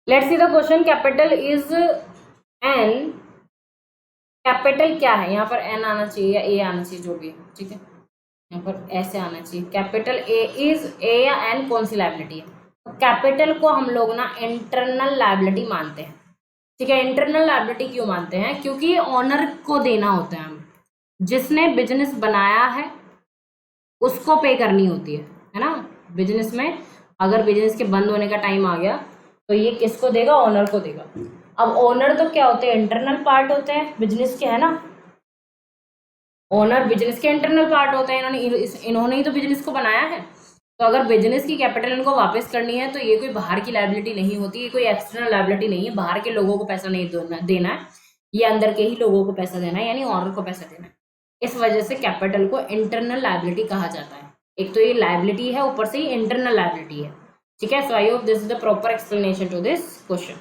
Let's see the question, capital is an, capital क्या है, यहाँ पर एन आना चाहिए या ए आना चाहिए, जो भी है, ठीक है, यहाँ पर ऐसे आना चाहिए। कैपिटल ए इज, ए या एन कौन सी लायबिलिटी है? तो कैपिटल को हम लोग ना इंटरनल लायबिलिटी मानते हैं, ठीक है। इंटरनल लायबिलिटी क्यों मानते हैं? क्योंकि ऑनर को देना होता है, हम जिसने बिजनेस बनाया है उसको पे करनी होती है ना। बिजनेस में अगर बिजनेस के बंद होने का टाइम आ गया तो ये किसको देगा? ओनर को देगा। अब ओनर तो क्या होते हैं? इंटरनल पार्ट होते हैं बिजनेस के, है ना। ओनर बिजनेस के इंटरनल पार्ट होते हैं, इन्होंने ही तो बिजनेस को बनाया है। तो अगर बिजनेस की कैपिटल इनको वापस करनी है तो ये कोई बाहर की लायबिलिटी नहीं होती, ये कोई एक्सटर्नल लायबिलिटी नहीं है, बाहर के लोगों को पैसा नहीं देना है, ये अंदर के ही लोगों को पैसा देना है, यानी ओनर को पैसा देना है। इस वजह से कैपिटल को इंटरनल लायबिलिटी कहा जाता है। एक तो ये लायबिलिटी है, ऊपर से ही इंटरनल लायबिलिटी है, ठीक है। So I hope this is the proper explanation to this question.